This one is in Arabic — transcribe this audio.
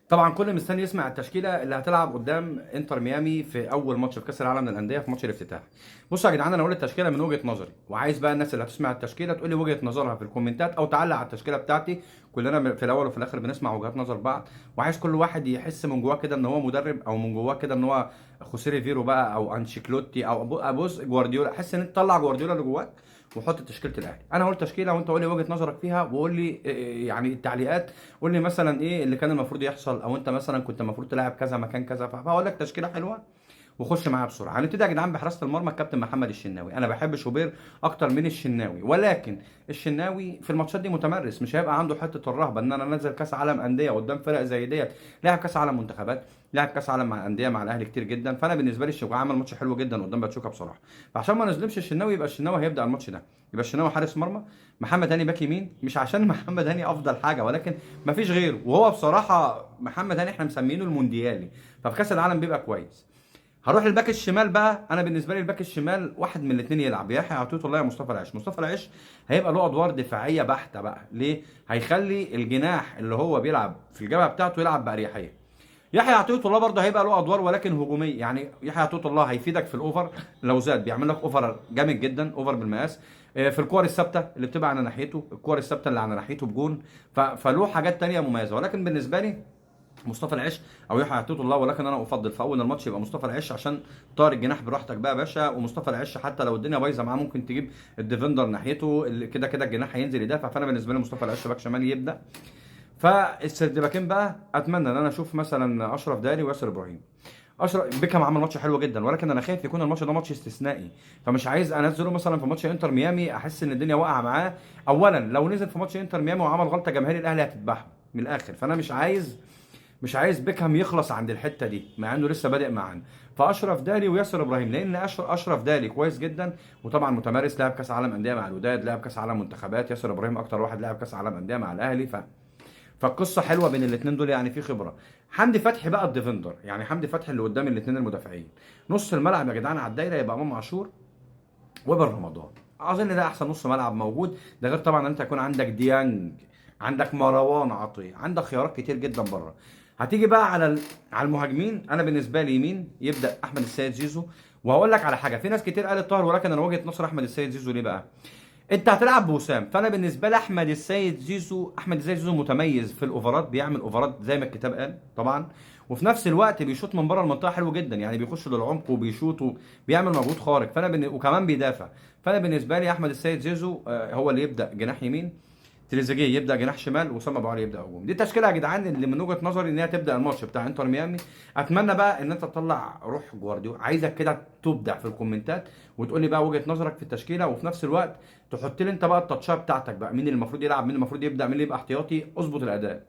طبعا كل مستني يسمع التشكيله اللي هتلعب قدام انتر ميامي في اول ماتش في كاس العالم للانديه في ماتش الافتتاح. بصوا يا جدعان، انا اقول التشكيله من وجهه نظري، وعايز بقى الناس اللي هتسمع التشكيله تقول لي وجهه نظرها في الكومنتات او تعلق على التشكيله بتاعتي. كلنا في الاول وفي الاخر بنسمع وجهات نظر بعض، وعايز كل واحد يحس من جواه كده ان هو مدرب، او من جواه كده ان هو خوسيه فيرو بقى، او انشيكلوتي، او ابوس جوارديولا. حس ان انت تطلع جوارديولا اللي جواك وحط تشكيله الاهلي. انا هقول تشكيله وانت قول لي وجهه نظرك فيها، وقول لي يعني التعليقات. قول لي مثلا ايه اللي كان المفروض يحصل، او انت مثلا كنت المفروض تلعب كذا مكان كذا، فهقول لك تشكيله حلوه وخش معاها بسرعه. هنبتدي يا جدعان بحراسه المرمى الكابتن محمد الشناوي. انا بحب شوبير اكتر من الشناوي، ولكن الشناوي في الماتشات دي متمرس، مش هيبقى عنده حته الرهبه ان انا انزل كاس عالم انديه قدام فرق زي ديت. لعب كاس عالم منتخبات، لعب كاس عالم مع انديه مع الاهلي كتير جدا. فانا بالنسبه لي الشناوي عمل ماتش حلو جدا قدام باتشوكا بصراحه. فعشان ما نظلمش الشناوي، يبقى الشناوي هيبدا الماتش ده. يبقى الشناوي حارس مرمى، محمد هاني باك يمين. مش عشان محمد هاني افضل حاجه، ولكن مفيش غيره، وهو بصراحه محمد هاني احنا مسمينه المونديالي، ففي كاس العالم بيبقى كويس. هروح للباك الشمال بقى. انا بالنسبه لي الباك الشمال واحد من الاثنين يلعب، يا يحيى عطيه الله يا مصطفى العش. مصطفى العش هيبقى له ادوار دفاعيه بحته بقى. ليه؟ هيخلي الجناح اللي هو بيلعب في الجبهه بتاعته يلعب باريحيه. يحيى عطيه الله برضه هيبقى له ادوار ولكن هجوميه. يعني يحيى عطيه الله هيفيدك في الاوفر، لو زاد بيعمل لك اوفر جامد جدا، اوفر بالمقاس. في الكور الثابته اللي بتبقى على ناحيته، الكور الثابته اللي على ناحيته بجون. فله حاجات تانية مميزه. ولكن بالنسبه لي مصطفى العش او يحيى عطيه الله، ولكن انا افضل في اول الماتش يبقى مصطفى العش، عشان طار الجناح براحتك بقى يا باشا. ومصطفى العش حتى لو الدنيا بايظه معاه ممكن تجيب الديفندر ناحيته، اللي كده كده الجناح هينزل يدافع. فانا بالنسبه لي مصطفى العش باك شمال يبدا. فالسرد باكين بقى اتمنى ان انا اشوف مثلا اشرف داري وياسر ابراهيم. اشرف بيكهام عمل ماتش حلو جدا، ولكن انا خايف يكون الماتش ده ماتش استثنائي. فمش عايز انزله مثلا في ماتش انتر ميامي احس ان الدنيا واقعه معاه. اولا لو نزل في ماتش انتر ميامي وعمل غلطه، جماهير الاهلي هتذبحه من الاخر. فانا مش عايز بيكهام يخلص عند الحته دي مع انه لسه بادئ معانا. فاشرف داري وياسر ابراهيم، لان اشرف داري كويس جدا وطبعا متمارس، لاعب كاس عالم انديه مع الوداد، لاعب كاس عالم منتخبات. ياسر ابراهيم اكتر واحد لاعب كاس عالم انديه مع الاهلي. فالقصه حلوه بين الاثنين دول، يعني في خبره. حمدي فتحي بقى الديفندر، يعني حمدي فتحي اللي قدام الاثنين المدافعين. نص الملعب يا جدعان على الدايره يبقى امام عاشور وابن رمضان. اظن ده احسن نص ملعب موجود. ده غير طبعا انت يكون عندك ديانج، عندك مروان عطيه، عندك خيارات كتير جدا بره. هتيجي بقى على المهاجمين. انا بالنسبه لي يمين يبدا احمد السيد زيزو. وهقول لك على حاجه، في ناس كتير قالت طاهر، ولكن انا وجهه نصر احمد السيد زيزو. ليه بقى؟ انت هتلعب بوسام، فانا بالنسبه لي احمد السيد زيزو متميز في الاوفرات، بيعمل اوفرات زي ما الكتاب قال طبعا. وفي نفس الوقت بيشوط من بره المنطقه حلو جدا، يعني بيخش للعمق وبيشوط وبيعمل مجهود خارق. وكمان بيدافع. فانا بالنسبه لي احمد السيد زيزو هو اللي يبدا جناح يمين، تريزيجيه يبدا جناح شمال، وسام ابو علي يبدا هجوم. دي التشكيله يا جدعان اللي من وجهه نظري ان هي تبدا الماتش بتاع انتر ميامي. اتمنى بقى ان انت تطلع روح جوارديولا. عايزك كده تبدع في الكومنتات وتقول لي بقى وجهه نظرك في التشكيله، وفي نفس الوقت تحط لي انت بقى التاتشات بتاعتك بقى، مين اللي المفروض يلعب، مين اللي المفروض يبدا، مين اللي يبقى احتياطي. اظبط الاداء.